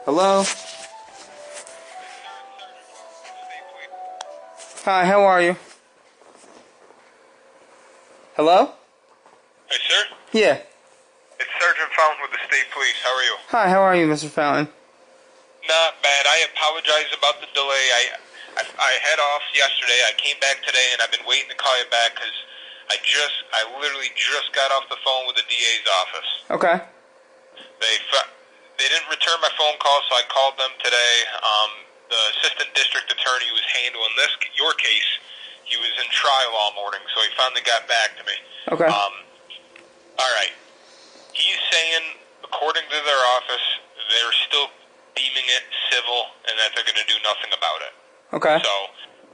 Hello? Hi, how are you? Hello? Hey, sir? Yeah. It's Sergeant Fountain with the State Police. How are you? Hi, how are you, Mr. Fountain? Not bad. I apologize about the delay. I had off yesterday. I came back today, and I've been waiting to call you back because I literally just got off the phone with the DA's office. Okay. They didn't return my phone call, so I called them today. The assistant district attorney who was handling your case, he was in trial all morning, so he finally got back to me. Okay. All right. He's saying, according to their office, they're still deeming it civil and that they're going to do nothing about it. Okay. So,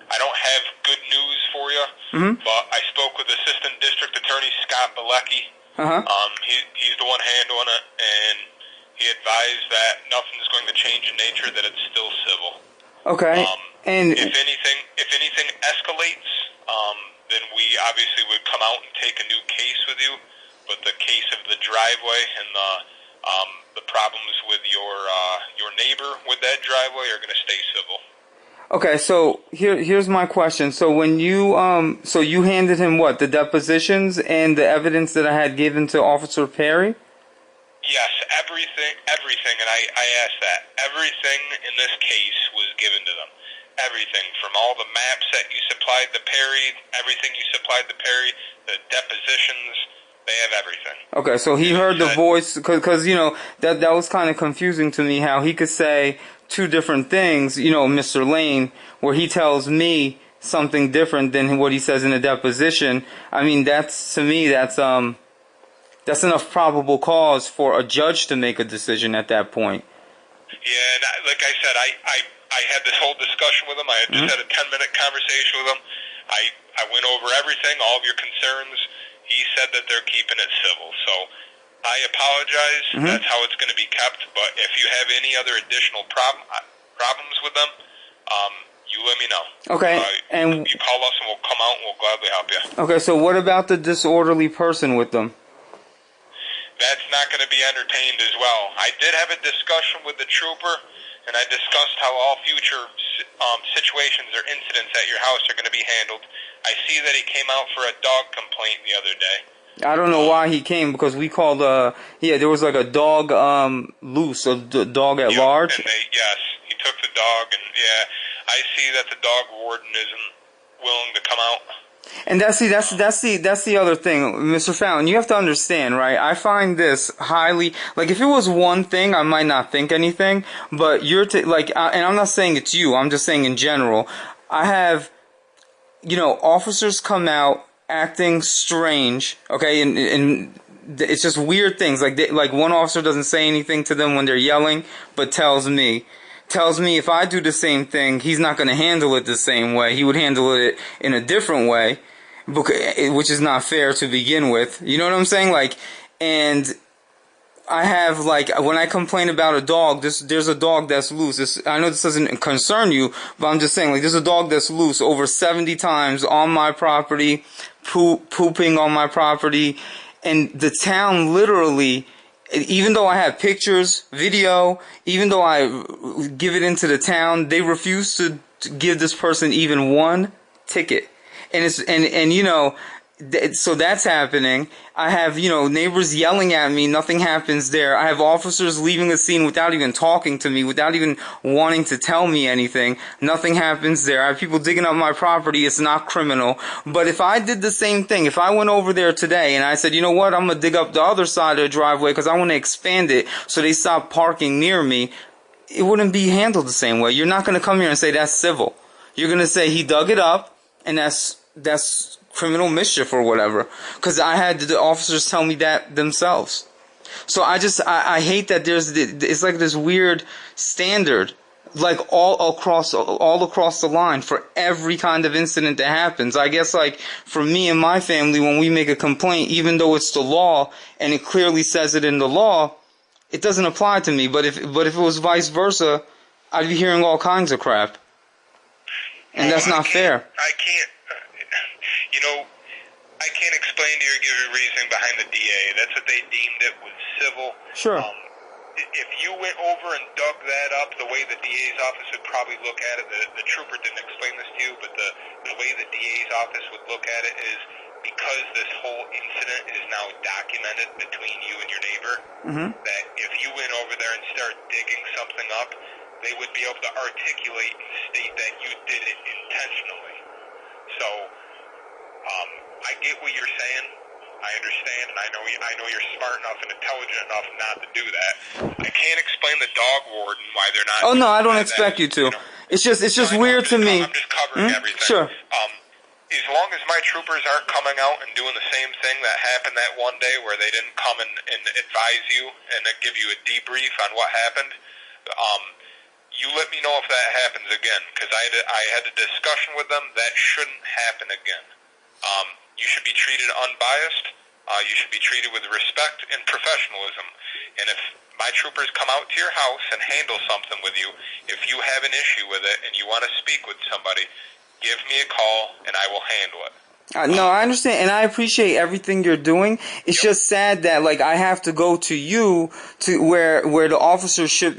I don't have good news for you, but I spoke with Assistant District Attorney Scott Bilecki. He's the one handling it, and he advised that nothing's going to change in nature, that it's still civil. Okay. And if anything escalates, then we obviously would come out and take a new case with you. But the case of the driveway and the problems with your neighbor with that driveway are going to stay civil. okay, so here's my question. So when you you handed him what, the depositions and the evidence that I had given to Officer Perry? Yes, everything, and I asked that. Everything in this case was given to them. Everything, from all the maps that you supplied to Perry, everything you supplied to Perry, the depositions, they have everything. Okay, so he heard the voice, because that was kind of confusing to me, how he could say two different things, Mr. Lane, where he tells me something different than what he says in the deposition. I mean, to me, that's enough probable cause for a judge to make a decision at that point. Yeah, and like I said, I had this whole discussion with him. I had just had a 10-minute conversation with him. I went over everything, all of your concerns. He said that they're keeping it civil. So I apologize. That's how it's going to be kept. But if you have any other additional problems with them, you let me know. Okay. And you call us and we'll come out and we'll gladly help you. Okay, so what about the disorderly person with them? That's not going to be entertained as well. I did have a discussion with the trooper, and I discussed how all future situations or incidents at your house are going to be handled. I see that he came out for a dog complaint the other day. I don't know why he came, because we called, there was like a dog loose, a dog at large. And yes, he took the dog, and I see that the dog warden isn't willing to come out. And that's the other thing, Mr. Fountain. You have to understand, right? I find this highly, like, if it was one thing, I might not think anything. But and I'm not saying it's you. I'm just saying in general. I have, officers come out acting strange, okay, and it's just weird things. Like one officer doesn't say anything to them when they're yelling, but tells me if I do the same thing, he's not going to handle it the same way. He would handle it in a different way, which is not fair to begin with. You know what I'm saying? And I have, when I complain about a dog, there's a dog that's loose. I know this doesn't concern you, but I'm just saying, there's a dog that's loose over 70 times on my property, pooping on my property, and the town literally, even though I have pictures, video, even though I give it into the town, they refuse to give this person even one ticket. So that's happening. I have, neighbors yelling at me. Nothing happens there. I have officers leaving the scene without even talking to me, without even wanting to tell me anything. Nothing happens there. I have people digging up my property. It's not criminal. But if I did the same thing, if I went over there today and I said, you know what, I'm going to dig up the other side of the driveway because I want to expand it so they stop parking near me, it wouldn't be handled the same way. You're not going to come here and say that's civil. You're going to say he dug it up and that's criminal mischief or whatever, because I had the officers tell me that themselves. So I hate that it's like this weird standard, like all across the line for every kind of incident that happens. I guess, for me and my family, when we make a complaint, even though it's the law and it clearly says it in the law, it doesn't apply to me. But if it was vice versa, I'd be hearing all kinds of crap, and that's not fair. I can't explain to you or give you reasoning behind the DA. That's what they deemed it was civil. Sure. if you went over and dug that up, the way the DA's office would probably look at it, the trooper didn't explain this to you, but the way the DA's office would look at it is because this whole incident is now documented between you and your neighbor, that if you went over there and started digging something up, they would be able to articulate and state that you did it intentionally. So, I get what you're saying. I understand, and I know you're smart enough and intelligent enough not to do that. I can't explain the dog warden why they're not. Oh no, I don't expect you to. It's just weird to me. I'm just covering everything. Sure. As long as my troopers aren't coming out and doing the same thing that happened that one day where they didn't come and advise you and give you a debrief on what happened, you let me know if that happens again, because I had a discussion with them. That shouldn't happen again. You should be treated unbiased. You should be treated with respect and professionalism. And if my troopers come out to your house and handle something with you, if you have an issue with it and you want to speak with somebody, give me a call and I will handle it. No, I understand, and I appreciate everything you're doing. It's just sad that, like, I have to go to you to where the officer should,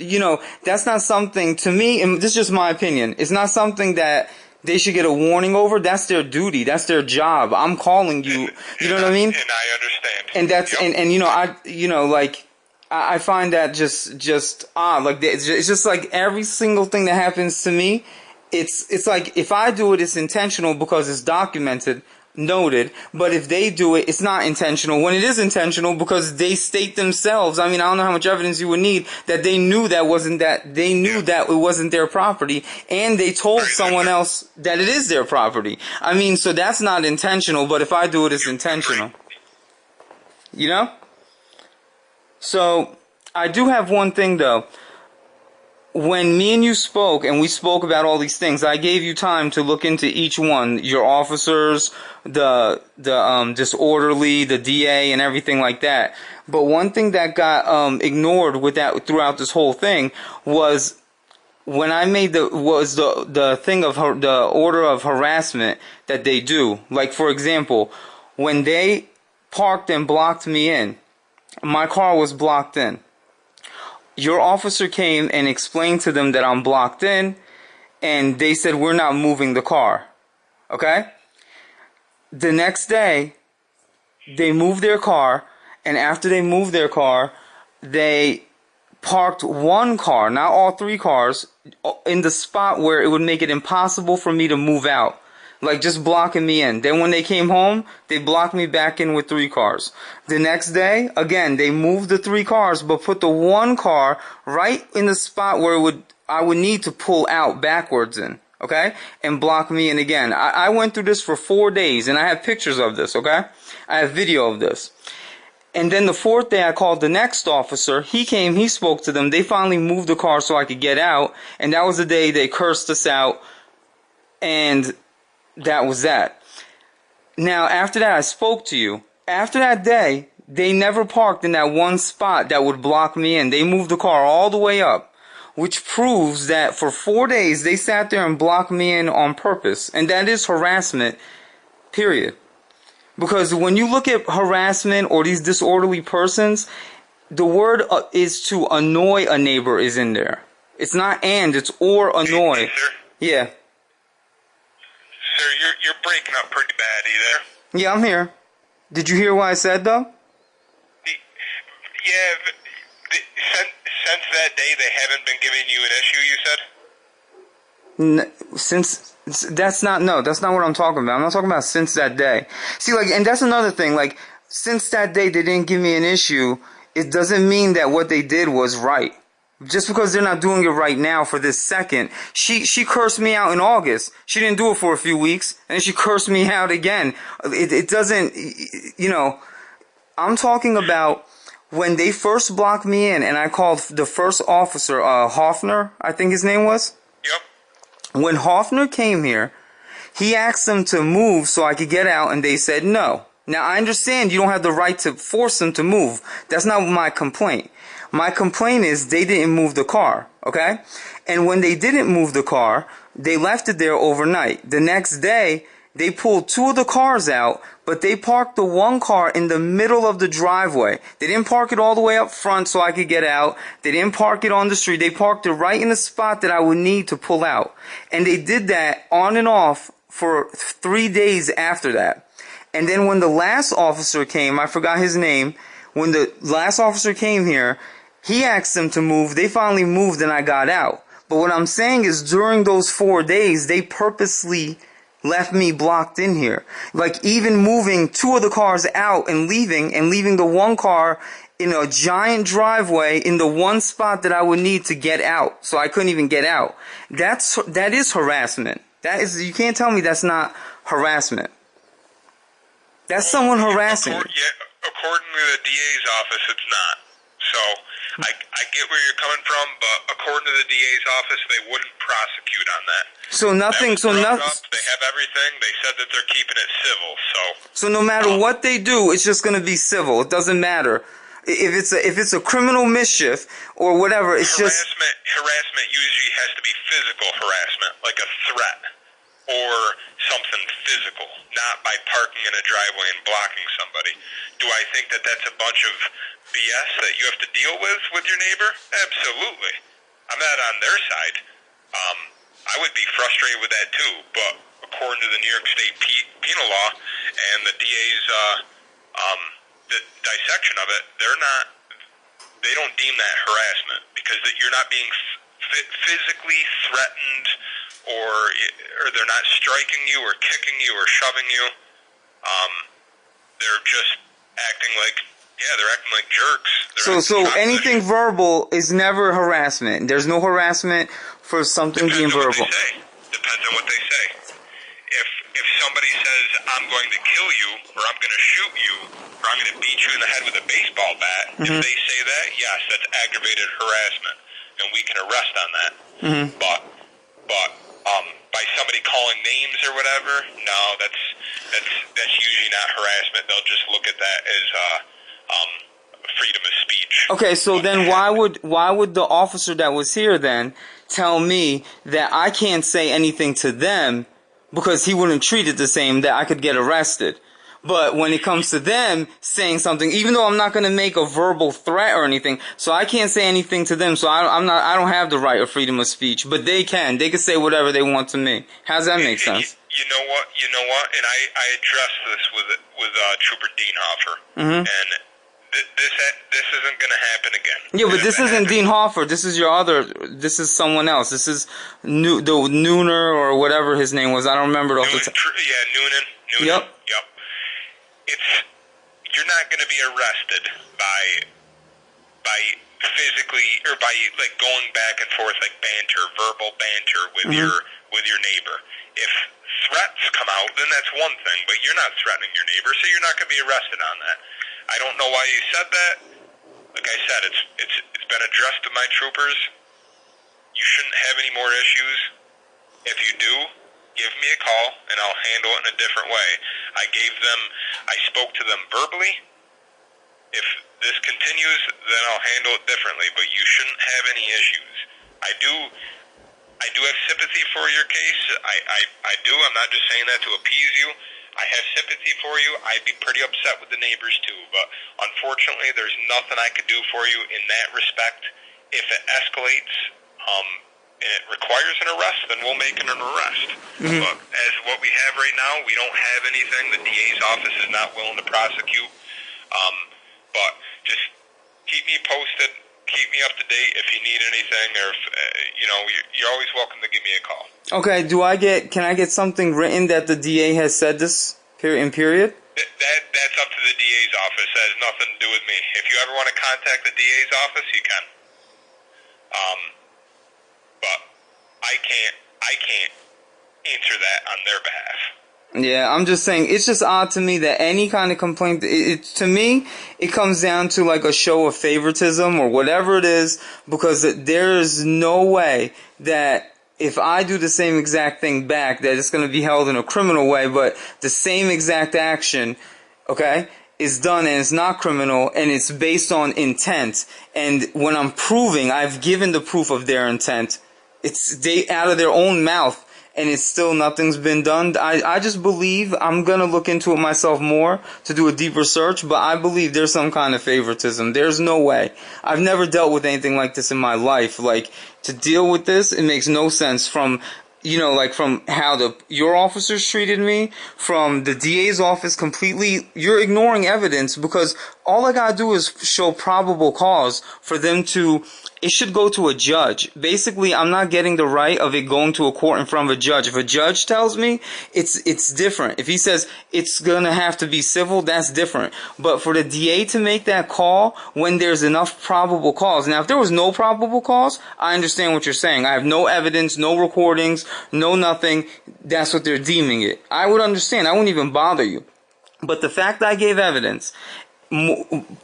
that's not something, to me, and this is just my opinion, it's not something that they should get a warning over. That's their duty. That's their job. I'm calling you. You know what I mean? And I understand. And that's I find that just odd. Like it's just like every single thing that happens to me. It's like if I do it, it's intentional because it's documented, noted. But if they do it, it's not intentional. When it is intentional, because they state themselves. I mean, I don't know how much evidence you would need that they knew that it wasn't their property, and they told someone else that it is their property. I mean, so that's not intentional. But if I do it, it's intentional. So I do have one thing though. When me and you spoke, and we spoke about all these things, I gave you time to look into each one, your officers, the disorderly, the DA, and everything like that. But one thing that got ignored throughout this whole thing was when I made the thing of the order of harassment that they do. Like, for example, when they parked and blocked me in, my car was blocked in. Your officer came and explained to them that I'm blocked in, and they said, we're not moving the car. Okay? The next day, they moved their car, and after they moved their car, they parked one car, not all three cars, in the spot where it would make it impossible for me to move out. Like, just blocking me in. Then when they came home, they blocked me back in with three cars. The next day, again, they moved the three cars, but put the one car right in the spot where I would need to pull out backwards in, okay? And block me in again. I went through this for 4 days, and I have pictures of this, okay? I have video of this. And then the fourth day, I called the next officer. He came, he spoke to them. They finally moved the car so I could get out, and that was the day they cursed us out, and that was that. Now, after that, I spoke to you. After that day, they never parked in that one spot that would block me in. They moved the car all the way up, which proves that for 4 days, they sat there and blocked me in on purpose. And that is harassment, period. Because when you look at harassment or these disorderly persons, the word is to annoy a neighbor is in there. It's not and, it's or annoy. Hey, sir? Yeah. Sir, you're breaking up pretty bad. Are you there? Yeah, I'm here. Did you hear what I said, though? Yeah, since that day, they haven't been giving you an issue, you said? That's not what I'm talking about. I'm not talking about since that day. See, like, and that's another thing. Like, since that day they didn't give me an issue, it doesn't mean that what they did was right. Just because they're not doing it right now for this second. She cursed me out in August. She didn't do it for a few weeks, and she cursed me out again. It doesn't, I'm talking about when they first blocked me in, and I called the first officer, Hoffner, I think his name was. Yep. When Hoffner came here, he asked them to move so I could get out, and they said no. Now, I understand you don't have the right to force them to move. That's not my complaint. My complaint is they didn't move the car, okay? And when they didn't move the car, they left it there overnight. The next day, they pulled 2 of the cars out, but they parked the 1 car in the middle of the driveway. They didn't park it all the way up front so I could get out. They didn't park it on the street. They parked it right in the spot that I would need to pull out. And they did that on and off for 3 days after that. And then when the last officer came, I forgot his name, when the last officer came here, he asked them to move. They finally moved and I got out. But what I'm saying is during those 4 days, they purposely left me blocked in here. Like even moving 2 of the cars out and leaving the 1 car in a giant driveway in the 1 spot that I would need to get out. So I couldn't even get out. That is harassment. You can't tell me that's not harassment. That's someone harassing you. Yeah, according to the DA's office, it's not. So I get where you're coming from, but according to the DA's office, they wouldn't prosecute on that. So nothing. They have everything. They said that they're keeping it civil. So no matter what they do, it's just going to be civil. It doesn't matter if it's a criminal mischief or whatever. It's harassment usually has to be physical harassment, like a threat or something physical, not by parking in a driveway and blocking somebody. Do I think that that's a bunch of BS that you have to deal with your neighbor? Absolutely. I'm not on their side. I would be frustrated with that too, but according to the New York State penal law and the DA's the dissection of it, they don't deem that harassment because you're not being physically threatened or they're not striking you or kicking you or shoving you. They're just acting like jerks. So anything verbal is never harassment. There's no harassment for something being verbal. Depends on what they say. If somebody says, I'm going to kill you, or I'm going to shoot you, or I'm going to beat you in the head with a baseball bat, if they say that, yes, that's aggravated harassment, and we can arrest on that. But by somebody calling names or whatever, no, that's usually not harassment. They'll just look at that as freedom of speech. Okay, so then why would the officer that was here then tell me that I can't say anything to them because he wouldn't treat it the same, that I could get arrested? But when it comes to them saying something, even though I'm not going to make a verbal threat or anything, so I can't say anything to them, so I don't have the right of freedom of speech, but they can say whatever they want to me. How does that make sense? You know what? And I addressed this with Trooper Dienhofer, and this isn't going to happen again. Yeah, but this isn't Dean Hoffer. This is someone else. This is the Nooner or whatever his name was. I don't remember it off the top. Yeah, Noonan. Yep. You're not going to be arrested by physically or by like going back and forth like verbal banter with your neighbor. If threats come out, then that's one thing, but you're not threatening your neighbor, so you're not going to be arrested on that. I don't know why you said that. Like I said, it's been addressed to my troopers. You shouldn't have any more issues. If you do, give me a call and I'll handle it in a different way. I spoke to them verbally. If this continues, then I'll handle it differently, but you shouldn't have any issues. I do have sympathy for your case. I do. I'm not just saying that to appease you. I have sympathy for you. I'd be pretty upset with the neighbors too, but unfortunately there's nothing I could do for you in that respect. If it escalates, and it requires an arrest, then we'll make an arrest. But as what we have right now, we don't have anything. The DA's office is not willing to prosecute. But just keep me posted. Keep me up to date if you need anything, or if, you're always welcome to give me a call. Okay, can I get something written that the DA has said this in period? That's up to the DA's office. That has nothing to do with me. If you ever want to contact the DA's office, you can. But I can't answer that on their behalf. Yeah, I'm just saying, it's just odd to me that any kind of complaint, to me, it comes down to like a show of favoritism or whatever it is, because there is no way that if I do the same exact thing back, that it's going to be held in a criminal way, but the same exact action, okay, is done and it's not criminal and it's based on intent. And when I'm proving, I've given the proof of their intent, it's out of their own mouth. and it's still nothing's been done. I just believe I'm going to look into it myself more to do a deeper search, but I believe there's some kind of favoritism. There's no way. I've never dealt with anything like this in my life. Like, to deal with this, it makes no sense from, like from how your officers treated me, from the DA's office completely. You're ignoring evidence because all I gotta do is show probable cause for them to. It should go to a judge. Basically, I'm not getting the right of it going to a court in front of a judge. If a judge tells me, it's different. If he says it's gonna have to be civil, that's different. But for the DA to make that call when there's enough probable cause. Now, if there was no probable cause, I understand what you're saying. I have no evidence, no recordings, no nothing. That's what they're deeming it. I would understand. I wouldn't even bother you. But the fact that I gave evidence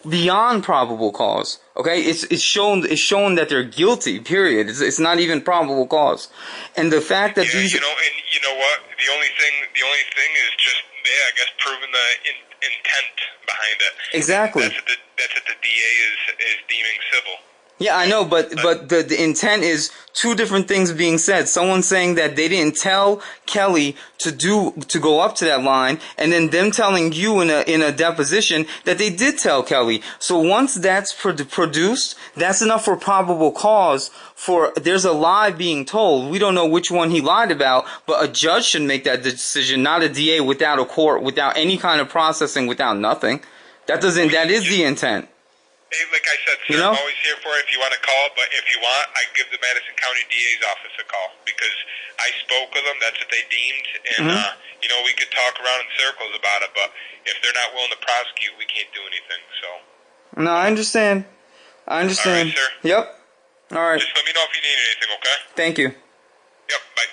beyond probable cause, okay, it's shown that they're guilty. Period. It's not even probable cause, and the fact that these, and you know what, the only thing is just, I guess, proving the intent behind it. Exactly. That's what the DA is deeming civil. Yeah, I know, but the intent is two different things being said. Someone saying that they didn't tell Kelly to go up to that line, and then them telling you in a deposition that they did tell Kelly. So once that's produced, that's enough for probable cause. For there's a lie being told. We don't know which one he lied about, but a judge should make that decision, not a DA without a court, without any kind of processing, without nothing. That is the intent. Hey, like I said, sir, I'm always here for it if you want to call, but if you want, I give the Madison County DA's office a call because I spoke with them. That's what they deemed, and we could talk around in circles about it, but if they're not willing to prosecute, we can't do anything. So. No, I understand. All right, sir. Yep. All right. Just let me know if you need anything, okay? Thank you. Yep. Bye.